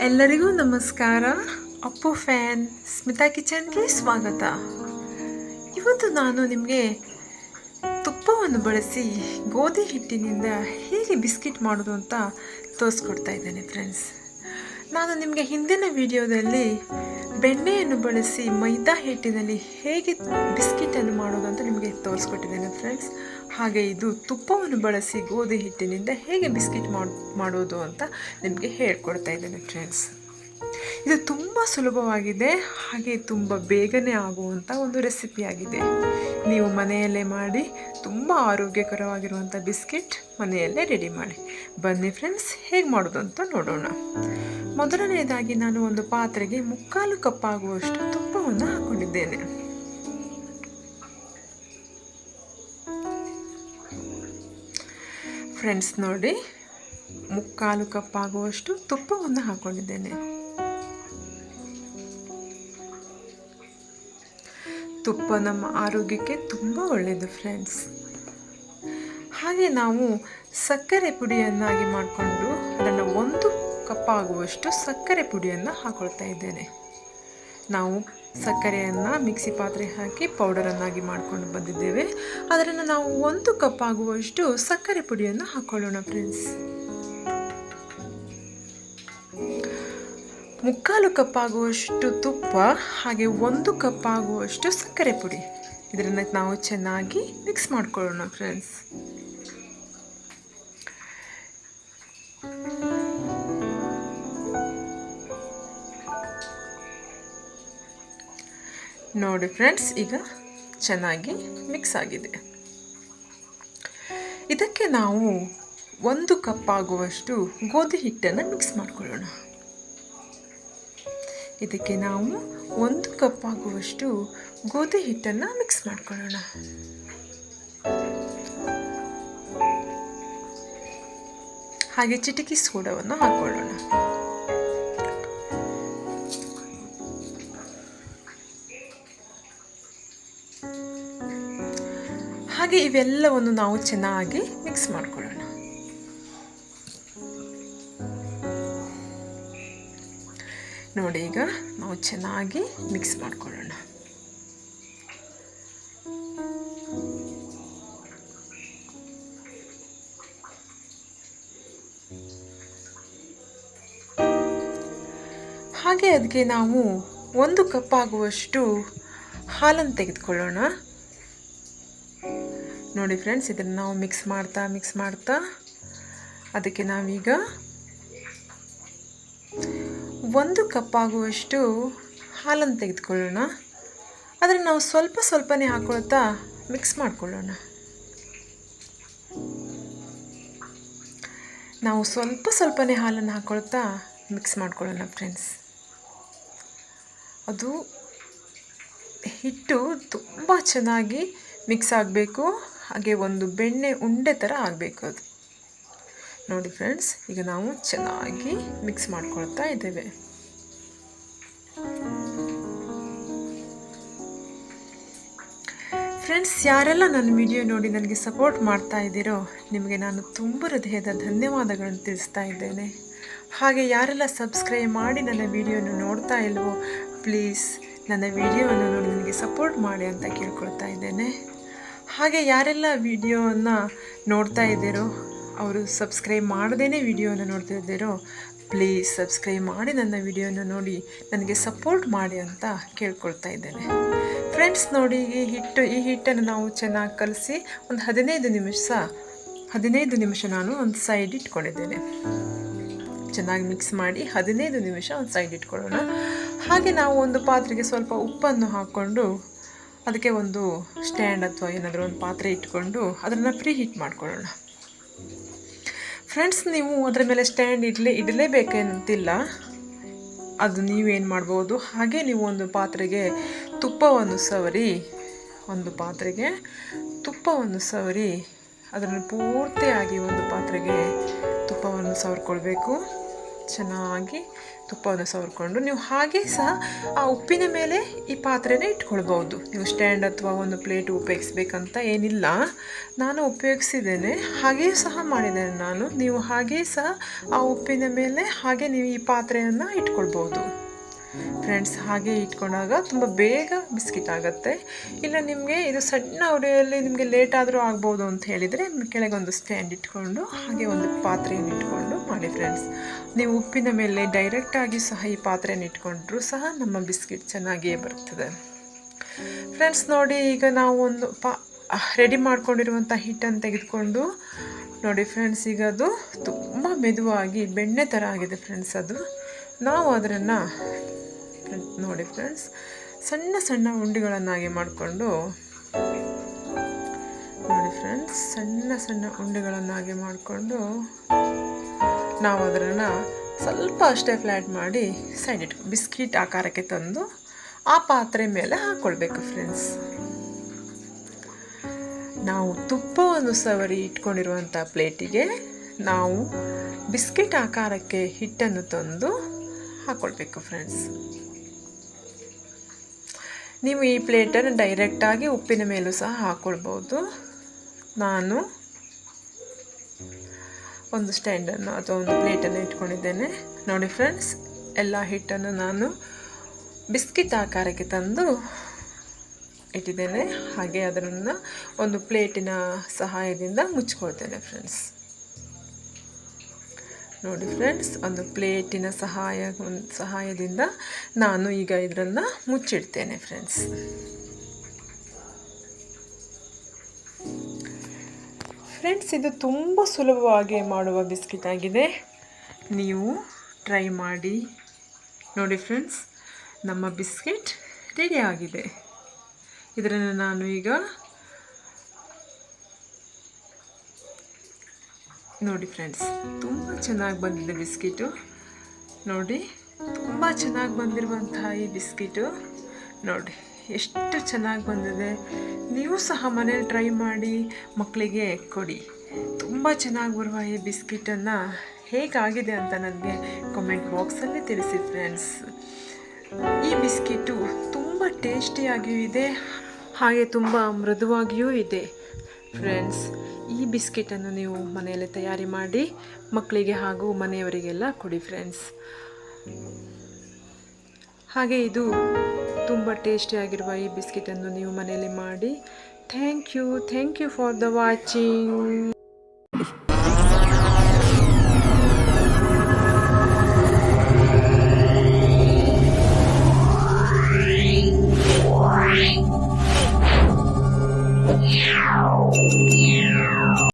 ಎಲ್ಲರಿಗೂ ನಮಸ್ಕಾರ. ಅಪ್ಪು ಫ್ಯಾನ್ ಸ್ಮಿತಾ ಕಿಚನ್ಗೆ ಸ್ವಾಗತ. ಇವತ್ತು ನಾನು ನಿಮಗೆ ತುಪ್ಪವನ್ನು ಬಳಸಿ ಗೋಧಿ ಹಿಟ್ಟಿನಿಂದ ಹೇಗೆ ಬಿಸ್ಕಿಟ್ ಮಾಡೋದು ಅಂತ ತೋರಿಸ್ಕೊಡ್ತಾ ಇದ್ದೇನೆ ಫ್ರೆಂಡ್ಸ್. ನಾನು ನಿಮಗೆ ಹಿಂದಿನ ವಿಡಿಯೋದಲ್ಲಿ ಬೆಣ್ಣೆಯನ್ನು ಬಳಸಿ ಮೈದಾ ಹಿಟ್ಟಿನಲ್ಲಿ ಹೇಗೆ ಬಿಸ್ಕಿಟನ್ನು ಮಾಡೋದು ಅಂತ ನಿಮಗೆ ತೋರಿಸ್ಕೊಟ್ಟಿದ್ದೇನೆ ಫ್ರೆಂಡ್ಸ್. ಹಾಗೆ ಇದು ತುಪ್ಪವನ್ನು ಬಳಸಿ ಗೋಧಿ ಹಿಟ್ಟಿನಿಂದ ಹೇಗೆ ಬಿಸ್ಕಿಟ್ ಮಾಡೋದು ಅಂತ ನಿಮಗೆ ಹೇಳ್ಕೊಡ್ತಾ ಇದ್ದೇನೆ ಫ್ರೆಂಡ್ಸ್. ಇದು ತುಂಬ ಸುಲಭವಾಗಿದೆ, ಹಾಗೆ ತುಂಬ ಬೇಗನೆ ಆಗುವಂಥ ಒಂದು ರೆಸಿಪಿಯಾಗಿದೆ. ನೀವು ಮನೆಯಲ್ಲೇ ಮಾಡಿ ತುಂಬ ಆರೋಗ್ಯಕರವಾಗಿರುವಂಥ ಬಿಸ್ಕಿಟ್ ಮನೆಯಲ್ಲೇ ರೆಡಿ ಮಾಡಿ. ಬನ್ನಿ ಫ್ರೆಂಡ್ಸ್, ಹೇಗೆ ಮಾಡೋದು ಅಂತ ನೋಡೋಣ. ಮೊದಲನೆಯದಾಗಿ ನಾನು ಒಂದು ಪಾತ್ರೆಗೆ 3/4 ಕಪ್ ಆಗುವಷ್ಟು ತುಪ್ಪವನ್ನು ಹಾಕ್ಕೊಂಡಿದ್ದೇನೆ. ಫ್ರೆಂಡ್ಸ್ ನೋಡಿ, 3/4 ಕಪ್ ಆಗುವಷ್ಟು ತುಪ್ಪವನ್ನು ಹಾಕ್ಕೊಂಡಿದ್ದೇನೆ. ತುಪ್ಪ ನಮ್ಮ ಆರೋಗ್ಯಕ್ಕೆ ತುಂಬ ಒಳ್ಳೆಯದು ಫ್ರೆಂಡ್ಸ್. ಹಾಗೆ ನಾವು ಸಕ್ಕರೆ ಪುಡಿಯನ್ನಾಗಿ ಮಾಡಿಕೊಂಡು ಅದನ್ನು 1 ಕಪ್ ಆಗುವಷ್ಟು ಸಕ್ಕರೆ ಪುಡಿಯನ್ನು ಹಾಕೊಳ್ತಾ ಇದ್ದೇನೆ. ನಾವು ಸಕ್ಕರೆಯನ್ನು ಮಿಕ್ಸಿ ಪಾತ್ರೆ ಹಾಕಿ ಪೌಡರನ್ನಾಗಿ ಮಾಡಿಕೊಂಡು ಬಂದಿದ್ದೇವೆ. ಅದನ್ನು ನಾವು 1 ಕಪ್ ಆಗುವಷ್ಟು ಸಕ್ಕರೆ ಪುಡಿಯನ್ನು ಹಾಕೊಳ್ಳೋಣ ಫ್ರೆಂಡ್ಸ್. 3/4 ಕಪ್ ಆಗುವಷ್ಟು ತುಪ್ಪ ಹಾಗೆ 1 ಕಪ್ ಆಗುವಷ್ಟು ಸಕ್ಕರೆ ಪುಡಿ, ಇದನ್ನು ನಾವು ಚೆನ್ನಾಗಿ ಮಿಕ್ಸ್ ಮಾಡ್ಕೊಳ್ಳೋಣ ಫ್ರೆಂಡ್ಸ್. ನೋಡಿ ಫ್ರೆಂಡ್ಸ್, ಈಗ ಚೆನ್ನಾಗಿ ಮಿಕ್ಸ್ ಆಗಿದೆ. ಇದಕ್ಕೆ ನಾವು 1 ಕಪ್ ಆಗುವಷ್ಟು ಗೋಧಿ ಹಿಟ್ಟನ್ನು ಮಿಕ್ಸ್ ಮಾಡ್ಕೊಳ್ಳೋಣ. ಇದಕ್ಕೆ ನಾವು 1 ಕಪ್ ಆಗುವಷ್ಟು ಗೋಧಿ ಹಿಟ್ಟನ್ನು ಮಿಕ್ಸ್ ಮಾಡ್ಕೊಳ್ಳೋಣ. ಹಾಗೆ ಚಿಟಿಕೆ ಸೋಡವನ್ನು ಹಾಕೊಳ್ಳೋಣ. ಹಾಗೆ ಇವೆಲ್ಲವನ್ನು ನಾವು ಚೆನ್ನಾಗಿ ಮಿಕ್ಸ್ ಮಾಡ್ಕೊಳ್ಳೋಣ. ನೋಡಿ, ಈಗ ನಾವು ಚೆನ್ನಾಗಿ ಮಿಕ್ಸ್ ಮಾಡ್ಕೊಳ್ಳೋಣ. ಹಾಗೆ ಅದಕ್ಕೆ ನಾವು 1 ಕಪ್ ಆಗುವಷ್ಟು ಹಾಲನ್ನು ತೆಗೆದುಕೊಳ್ಳೋಣ. ನೋಡಿ ಫ್ರೆಂಡ್ಸ್, ಇದನ್ನು ನಾವು ಮಿಕ್ಸ್ ಮಾಡ್ತಾ ಅದಕ್ಕೆ ನಾವೀಗ 1 ಕಪ್ ಆಗುವಷ್ಟು ಹಾಲನ್ನು ತೆಗೆದುಕೊಳ್ಳೋಣ. ಅದನ್ನು ನಾವು ಸ್ವಲ್ಪನೇ ಹಾಕೊಳ್ತಾ ಮಿಕ್ಸ್ ಮಾಡ್ಕೊಳ್ಳೋಣ. ನಾವು ಸ್ವಲ್ಪನೇ ಹಾಲನ್ನು ಹಾಕೊಳ್ತಾ ಮಿಕ್ಸ್ ಮಾಡ್ಕೊಳ್ಳೋಣ ಫ್ರೆಂಡ್ಸ್. ಅದು ಹಿಟ್ಟು ತುಂಬ ಚೆನ್ನಾಗಿ ಮಿಕ್ಸ್ ಆಗಬೇಕು, ಹಾಗೆ ಒಂದು ಬೆಣ್ಣೆ ಉಂಡೆ ಥರ ಆಗಬೇಕು ಅದು. ನೋಡಿ ಫ್ರೆಂಡ್ಸ್, ಈಗ ನಾವು ಚೆನ್ನಾಗಿ ಮಿಕ್ಸ್ ಮಾಡ್ಕೊಳ್ತಾ ಇದ್ದೇವೆ. ಫ್ರೆಂಡ್ಸ್, ಯಾರೆಲ್ಲ ನನ್ನ ವಿಡಿಯೋ ನೋಡಿ ನನಗೆ ಸಪೋರ್ಟ್ ಮಾಡ್ತಾ ಇದ್ದೀರೋ ನಿಮಗೆ ನಾನು ತುಂಬ ಹೃದಯದ ಧನ್ಯವಾದಗಳನ್ನು ತಿಳಿಸ್ತಾ ಇದ್ದೇನೆ. ಹಾಗೆ ಯಾರೆಲ್ಲ ಸಬ್ಸ್ಕ್ರೈಬ್ ಮಾಡಿ ನನ್ನ ವಿಡಿಯೋನ ನೋಡ್ತಾ ಇಲ್ವೋ, ಪ್ಲೀಸ್ ನನ್ನ ವಿಡಿಯೋವನ್ನು ನೋಡಿ ನನಗೆ ಸಪೋರ್ಟ್ ಮಾಡಿ ಅಂತ ಕೇಳ್ಕೊಳ್ತಾ ಇದ್ದೇನೆ. ಹಾಗೆ ಯಾರೆಲ್ಲ ವಿಡಿಯೋವನ್ನು ನೋಡ್ತಾ ಇದ್ದೀರೋ ಅವರು ಸಬ್ಸ್ಕ್ರೈಬ್ ಮಾಡದೇ ವಿಡಿಯೋನ ನೋಡ್ತಾ ಇದ್ದೀರೋ, ಪ್ಲೀಸ್ ಸಬ್ಸ್ಕ್ರೈಬ್ ಮಾಡಿ ನನ್ನ ವಿಡಿಯೋನ ನೋಡಿ ನನಗೆ ಸಪೋರ್ಟ್ ಮಾಡಿ ಅಂತ ಕೇಳ್ಕೊಳ್ತಾ ಇದ್ದೇನೆ. ಫ್ರೆಂಡ್ಸ್ ನೋಡಿ, ಈ ಹಿಟ್ಟನ್ನು ನಾವು ಚೆನ್ನಾಗಿ ಕಲಸಿ ಒಂದು 15 ನಿಮಿಷ ನಾನು ಒಂದು ಸೈಡ್ ಇಟ್ಕೊಂಡಿದ್ದೇನೆ. ಚೆನ್ನಾಗಿ ಮಿಕ್ಸ್ ಮಾಡಿ 15 ನಿಮಿಷ ಒಂದು ಸೈಡ್ ಇಟ್ಕೊಳ್ಳೋಣ. ಹಾಗೆ ನಾವು ಒಂದು ಪಾತ್ರೆಗೆ ಸ್ವಲ್ಪ ಉಪ್ಪನ್ನು ಹಾಕ್ಕೊಂಡು ಅದಕ್ಕೆ ಒಂದು ಸ್ಟ್ಯಾಂಡ್ ಅಥವಾ ಏನಾದರೂ ಒಂದು ಪಾತ್ರೆ ಇಟ್ಕೊಂಡು ಅದನ್ನು ಪ್ರೀ ಹೀಟ್ ಮಾಡ್ಕೊಳ್ಳೋಣ. ಫ್ರೆಂಡ್ಸ್, ನೀವು ಅದರ ಮೇಲೆ ಸ್ಟ್ಯಾಂಡ್ ಇಡಲೇಬೇಕಂತಿಲ್ಲ, ಅದು ನೀವೇನು ಮಾಡ್ಬೋದು. ಹಾಗೆ ನೀವು ಒಂದು ಪಾತ್ರೆಗೆ ತುಪ್ಪವನ್ನು ಸವರಿ ಅದನ್ನು ಪೂರ್ತಿಯಾಗಿ ಒಂದು ಪಾತ್ರೆಗೆ ತುಪ್ಪವನ್ನು ಸವರ್ಕೊಳ್ಬೇಕು. ಚೆನ್ನಾಗಿ ತುಪ್ಪವನ್ನು ಸವರ್ಕೊಂಡು ನೀವು ಹಾಗೆ ಸಹ ಆ ಉಪ್ಪಿನ ಮೇಲೆ ಈ ಪಾತ್ರೆನ ಇಟ್ಕೊಳ್ಬೋದು. ನೀವು ಸ್ಟ್ಯಾಂಡ್ ಅಥವಾ ಒಂದು ಪ್ಲೇಟ್ ಉಪಯೋಗಿಸ್ಬೇಕಂತ ಏನಿಲ್ಲ. ನಾನು ಉಪಯೋಗಿಸಿದ್ದೇನೆ, ಹಾಗೆಯೂ ಸಹ ಮಾಡಿದ್ದೇನೆ ನಾನು. ನೀವು ಹಾಗೇ ಸಹ ಆ ಉಪ್ಪಿನ ಮೇಲೆ ಹಾಗೆ ನೀವು ಈ ಪಾತ್ರೆಯನ್ನು ಇಟ್ಕೊಳ್ಬೋದು ಫ್ರೆಂಡ್ಸ್. ಹಾಗೆ ಇಟ್ಕೊಂಡಾಗ ತುಂಬ ಬೇಗ ಬಿಸ್ಕಿಟ್ ಆಗುತ್ತೆ. ಇಲ್ಲ ನಿಮಗೆ ಇದು ಸಣ್ಣ ಉರಿಯಲ್ಲಿ ನಿಮಗೆ ಲೇಟ್ ಆದರೂ ಆಗ್ಬೋದು ಅಂತ ಹೇಳಿದರೆ ಕೆಳಗೆ ಒಂದು ಸ್ಟ್ಯಾಂಡ್ ಇಟ್ಕೊಂಡು ಹಾಗೆ ಒಂದು ಪಾತ್ರೆಯನ್ನು ಇಟ್ಕೊಂಡು ಮಾಡಿ ಫ್ರೆಂಡ್ಸ್. ನೀವು ಉಪ್ಪಿನ ಮೇಲೆ ಡೈರೆಕ್ಟಾಗಿ ಸಹ ಈ ಪಾತ್ರೆಯನ್ನು ಇಟ್ಕೊಂಡ್ರೂ ಸಹ ನಮ್ಮ ಬಿಸ್ಕಿಟ್ ಚೆನ್ನಾಗಿಯೇ ಬರ್ತದೆ ಫ್ರೆಂಡ್ಸ್. ನೋಡಿ, ಈಗ ನಾವು ಒಂದು ರೆಡಿ ಮಾಡ್ಕೊಂಡಿರುವಂಥ ಹಿಟ್ಟನ್ನು ತೆಗೆದುಕೊಂಡು ನೋಡಿ ಫ್ರೆಂಡ್ಸ್, ಈಗ ಅದು ತುಂಬ ಮೆದುವಾಗಿ ಬೆಣ್ಣೆ ಥರ ಆಗಿದೆ ಫ್ರೆಂಡ್ಸ್. ಅದು ನಾವು ಅದನ್ನು ನೋಡಿ ಫ್ರೆಂಡ್ಸ್, ಸಣ್ಣ ಸಣ್ಣ ಉಂಡೆಗಳನ್ನಾಗಿ ಮಾಡಿಕೊಂಡು ನೋಡಿ ಫ್ರೆಂಡ್ಸ್, ಸಣ್ಣ ಸಣ್ಣ ಉಂಡೆಗಳನ್ನಾಗಿ ಮಾಡಿಕೊಂಡು ನಾವು ಅದನ್ನು ಸ್ವಲ್ಪ ಅಷ್ಟೇ ಫ್ಲ್ಯಾಟ್ ಮಾಡಿ ಸೈಡ್ ಬಿಸ್ಕಿಟ್ ಆಕಾರಕ್ಕೆ ತಂದು ಆ ಪಾತ್ರೆ ಮೇಲೆ ಹಾಕ್ಕೊಳ್ಬೇಕು ಫ್ರೆಂಡ್ಸ್. ನಾವು ತುಪ್ಪವನ್ನು ಸವರಿ ಇಟ್ಕೊಂಡಿರುವಂಥ ಪ್ಲೇಟಿಗೆ ನಾವು ಬಿಸ್ಕಿಟ್ ಆಕಾರಕ್ಕೆ ಹಿಟ್ಟನ್ನು ತಂದು ಹಾಕ್ಕೊಳ್ಬೇಕು ಫ್ರೆಂಡ್ಸ್. ನೀವು ಈ ಪ್ಲೇಟನ್ನು ಡೈರೆಕ್ಟಾಗಿ ಉಪ್ಪಿನ ಮೇಲೂ ಸಹ ಹಾಕ್ಕೊಳ್ಬೋದು. ನಾನು ಒಂದು ಸ್ಟ್ಯಾಂಡನ್ನು ಅಥವಾ ಒಂದು ಪ್ಲೇಟನ್ನು ಇಟ್ಕೊಂಡಿದ್ದೇನೆ. ನೋಡಿ ಫ್ರೆಂಡ್ಸ್, ಎಲ್ಲ ಹಿಟ್ಟನ್ನು ನಾನು ಬಿಸ್ಕಿಟ್ ಆಕಾರಕ್ಕೆ ತಂದು ಇಟ್ಟಿದ್ದೇನೆ. ಹಾಗೆ ಅದನ್ನು ಒಂದು ಪ್ಲೇಟಿನ ಸಹಾಯದಿಂದ ಮುಚ್ಕೊಳ್ತೇನೆ ಫ್ರೆಂಡ್ಸ್. ನೋಡಿ ಫ್ರೆಂಡ್ಸ್, ಒಂದು ಪ್ಲೇಟಿನ ಸಹಾಯದಿಂದ ನಾನು ಈಗ ಇದನ್ನು ಮುಚ್ಚಿಡ್ತೇನೆ ಫ್ರೆಂಡ್ಸ್. ಫ್ರೆಂಡ್ಸ್, ಇದು ತುಂಬ ಸುಲಭವಾಗಿ ಮಾಡುವ ಬಿಸ್ಕಿಟ್ ಆಗಿದೆ. ನೀವು ಟ್ರೈ ಮಾಡಿ ನೋಡಿ ಫ್ರೆಂಡ್ಸ್. ನಮ್ಮ ಬಿಸ್ಕಿಟ್ ರೆಡಿ ಆಗಿದೆ. ಇದನ್ನು ನಾನು ಈಗ ನೋಡಿ ಫ್ರೆಂಡ್ಸ್, ತುಂಬ ಚೆನ್ನಾಗಿ ಬಂದಿದೆ ಬಿಸ್ಕಿಟು. ನೋಡಿ, ತುಂಬ ಚೆನ್ನಾಗಿ ಬಂದಿರುವಂತಹ ಈ ಬಿಸ್ಕಿಟು ನೋಡಿ ಎಷ್ಟು ಚೆನ್ನಾಗಿ ಬಂದಿದೆ. ನೀವು ಸಹ ಮನೇಲಿ ಟ್ರೈ ಮಾಡಿ ಮಕ್ಕಳಿಗೆ ಕೊಡಿ. ತುಂಬ ಚೆನ್ನಾಗಿ ಬರುವ ಈ ಬಿಸ್ಕಿಟನ್ನು ಹೇಗಾಗಿದೆ ಅಂತ ನನಗೆ ಕಮೆಂಟ್ ಬಾಕ್ಸಲ್ಲಿ ತಿಳಿಸಿ ಫ್ರೆಂಡ್ಸ್. ಈ ಬಿಸ್ಕಿಟು ತುಂಬ ಟೇಸ್ಟಿಯಾಗಿಯೂ ಇದೆ, ಹಾಗೆ ತುಂಬ ಮೃದುವಾಗಿಯೂ ಇದೆ ಫ್ರೆಂಡ್ಸ್. ಈ ಬಿಸ್ಕಿಟನ್ನು ನೀವು ಮನೆಯಲ್ಲೇ ತಯಾರಿ ಮಾಡಿ ಮಕ್ಕಳಿಗೆ ಹಾಗೂ ಮನೆಯವರಿಗೆಲ್ಲ ಕೊಡಿ ಫ್ರೆಂಡ್ಸ್. ಹಾಗೆ ಇದು ತುಂಬ ಟೇಸ್ಟಿಯಾಗಿರುವ ಈ ಬಿಸ್ಕಿಟನ್ನು ನೀವು ಮನೆಯಲ್ಲಿ ಮಾಡಿ. Thank you for the watching. Yeah.